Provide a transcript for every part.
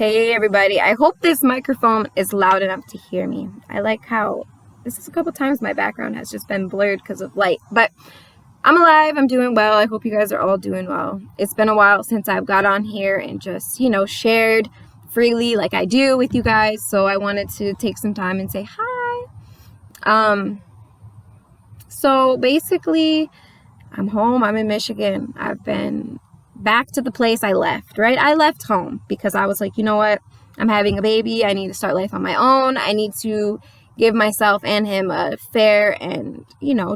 Hey everybody, I hope this microphone is loud enough to hear me. I like how this is a couple times my background has just been blurred because of light, but I'm alive, I'm doing well. I hope you guys are all doing well. It's been a while since I've got on here and just, shared freely like I do with you guys, so I wanted to take some time and say hi. So basically, I'm home, I'm in Michigan. I've been back to the place I left, right? I left home because I was like, you know what? I'm having a baby. I need to start life on my own. I need to give myself and him a fair and,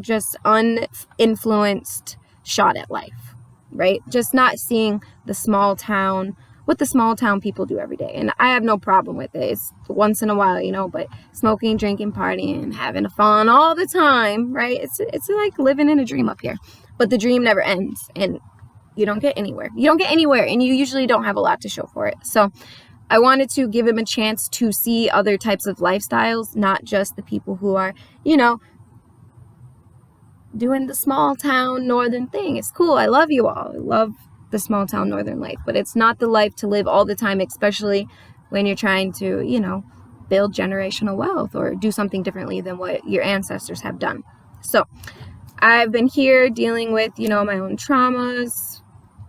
just uninfluenced shot at life, right? Just not seeing the small town, what the small town people do every day. And I have no problem with it. It's once in a while, but smoking, drinking, partying, having fun all the time, right? It's like living in a dream up here. But the dream never ends, and you don't get anywhere. You don't get anywhere, and you usually don't have a lot to show for it. So I wanted to give him a chance to see other types of lifestyles, not just the people who are, doing the small town northern thing. It's cool. I love you all. I love the small town northern life, but it's not the life to live all the time, especially when you're trying to, build generational wealth or do something differently than what your ancestors have done. So I've been here dealing with, my own traumas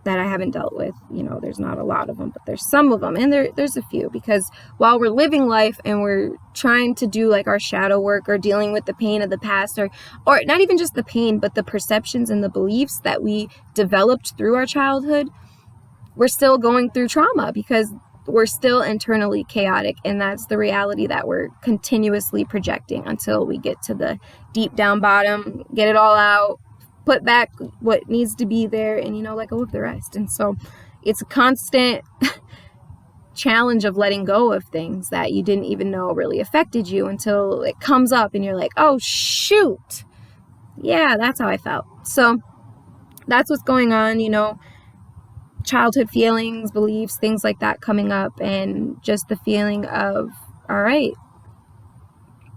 that I haven't dealt with. There's not a lot of them, but there's some of them. And there's a few, because while we're living life and we're trying to do like our shadow work or dealing with the pain of the past, or not even just the pain, but the perceptions and the beliefs that we developed through our childhood, we're still going through trauma because we're still internally chaotic. And that's the reality that we're continuously projecting until we get to the deep down bottom, get it all out, put back what needs to be there, and let go of the rest. And so it's a constant challenge of letting go of things that you didn't even know really affected you until it comes up and you're like, oh shoot, yeah, that's how I felt. So that's what's going on, childhood feelings, beliefs, things like that coming up, and just the feeling of, all right,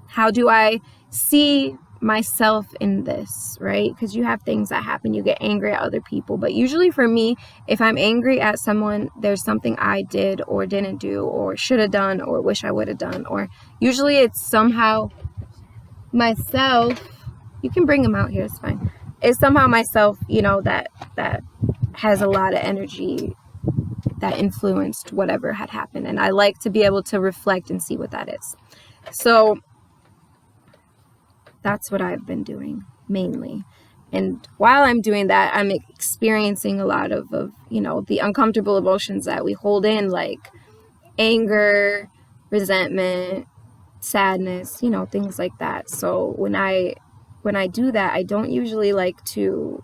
how do I see myself in this, right? Because you have things that happen, you get angry at other people, but usually for me, if I'm angry at someone, there's something I did or didn't do or should have done or wish I would have done, or usually it's somehow myself. You can bring them out here, it's fine. It's somehow myself, that has a lot of energy that influenced whatever had happened, and I like to be able to reflect and see what that is. So that's what I've been doing mainly. And while I'm doing that, I'm experiencing a lot of the uncomfortable emotions that we hold in, like anger, resentment, sadness, things like that. So when I do that, I don't usually like to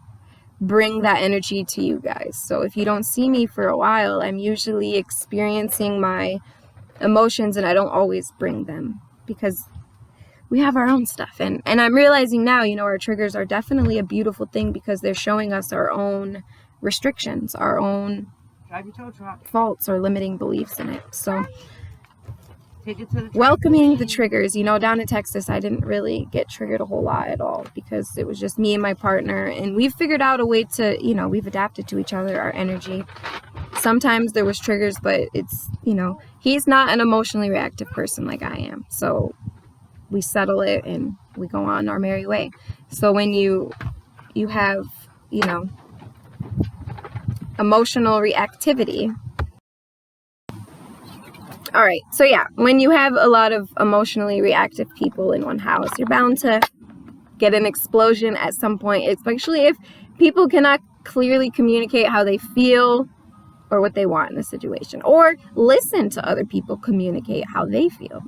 bring that energy to you guys. So if you don't see me for a while, I'm usually experiencing my emotions, and I don't always bring them because we have our own stuff. And I'm realizing now, our triggers are definitely a beautiful thing because they're showing us our own restrictions, our own faults or limiting beliefs in it. So welcoming the triggers, down in Texas, I didn't really get triggered a whole lot at all because it was just me and my partner, and we've figured out a way to, we've adapted to each other, our energy. Sometimes there was triggers, but it's, he's not an emotionally reactive person like I am. So we settle it and we go on our merry way. So when you have, emotional reactivity. All right. So yeah, when you have a lot of emotionally reactive people in one house, you're bound to get an explosion at some point, especially if people cannot clearly communicate how they feel or what they want in the situation, or listen to other people communicate how they feel.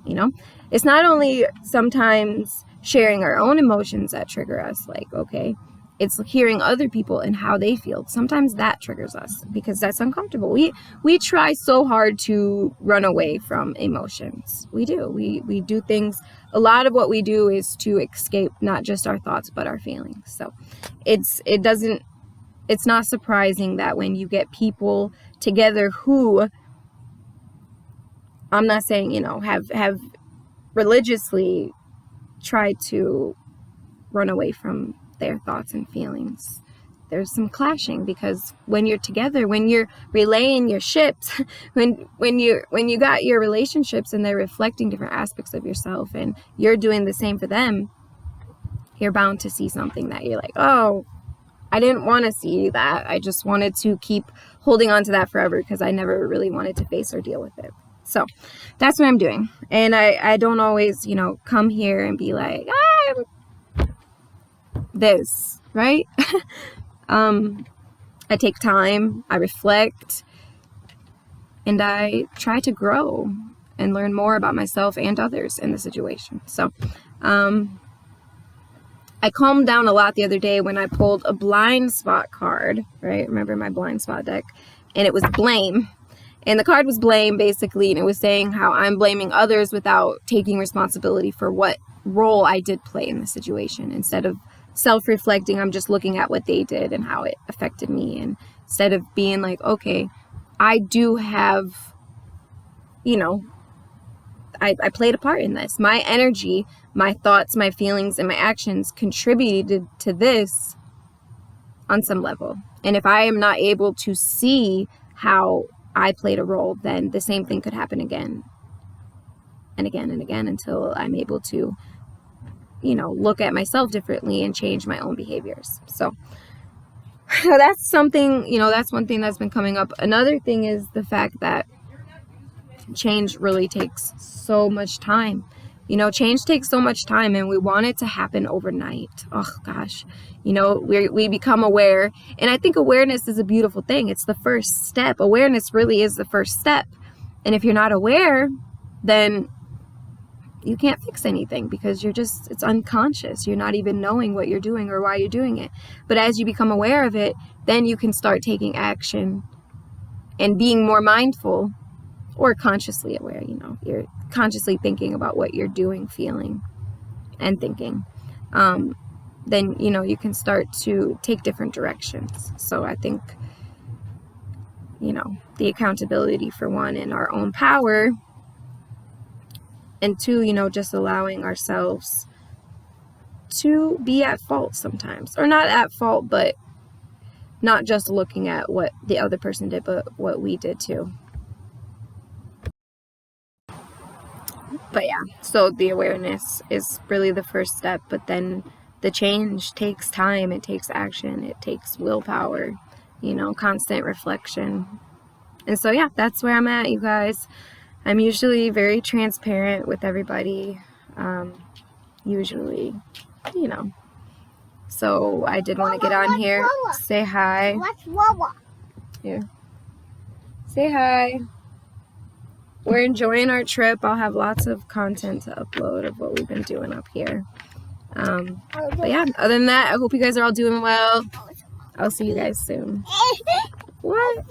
It's not only sometimes sharing our own emotions that trigger us, like, okay, it's hearing other people and how they feel. Sometimes that triggers us because that's uncomfortable. We try so hard to run away from emotions. We do. We do things. A lot of what we do is to escape not just our thoughts, but our feelings. So it's not surprising that when you get people together who, I'm not saying, have religiously tried to run away from their thoughts and feelings, there's some clashing, because when you're together, when you're relaying your ships, when you got your relationships and they're reflecting different aspects of yourself and you're doing the same for them, you're bound to see something that you're like, oh, I didn't want to see that. I just wanted to keep holding on to that forever because I never really wanted to face or deal with it. So that's what I'm doing. And I don't always, you know, come here and be like, this, right? I take time, I reflect, and I try to grow and learn more about myself and others in the situation. So, I calmed down a lot the other day when I pulled a blind spot card, right? Remember my blind spot deck? And it was blame. And the card was blame, basically, and it was saying how I'm blaming others without taking responsibility for what role I did play in the situation. Instead of self-reflecting, I'm just looking at what they did and how it affected me. And instead of being like, okay, I do have, you know, I played a part in this. My energy, my thoughts, my feelings, and my actions contributed to this on some level. And if I am not able to see how I played a role, then the same thing could happen again and again and again until I'm able to, you know, look at myself differently and change my own behaviors. So that's something, you know, that's one thing that's been coming up. Another thing is the fact that change really takes so much time. You know, change takes so much time, and we want it to happen overnight. Oh gosh, you know, we become aware, and I think awareness is a beautiful thing. It's the first step. Awareness really is the first step. And if you're not aware, then you can't fix anything, because it's unconscious. You're not even knowing what you're doing or why you're doing it. But as you become aware of it, then you can start taking action and being more mindful, or consciously aware. You know, you're consciously thinking about what you're doing, feeling, and thinking. Then, you know, you can start to take different directions. So I think, you know, the accountability, for one, in our own power, and two, you know, just allowing ourselves to be at fault sometimes, or not at fault, but not just looking at what the other person did, but what we did too. But yeah, so the awareness is really the first step, but then the change takes time, it takes action, it takes willpower, you know, constant reflection. And so yeah, that's where I'm at, you guys. I'm usually very transparent with everybody, usually, you know. So I did want to get on here, say hi. Here. Say hi. We're enjoying our trip. I'll have lots of content to upload of what we've been doing up here. But yeah, other than that, I hope you guys are all doing well. I'll see you guys soon. What?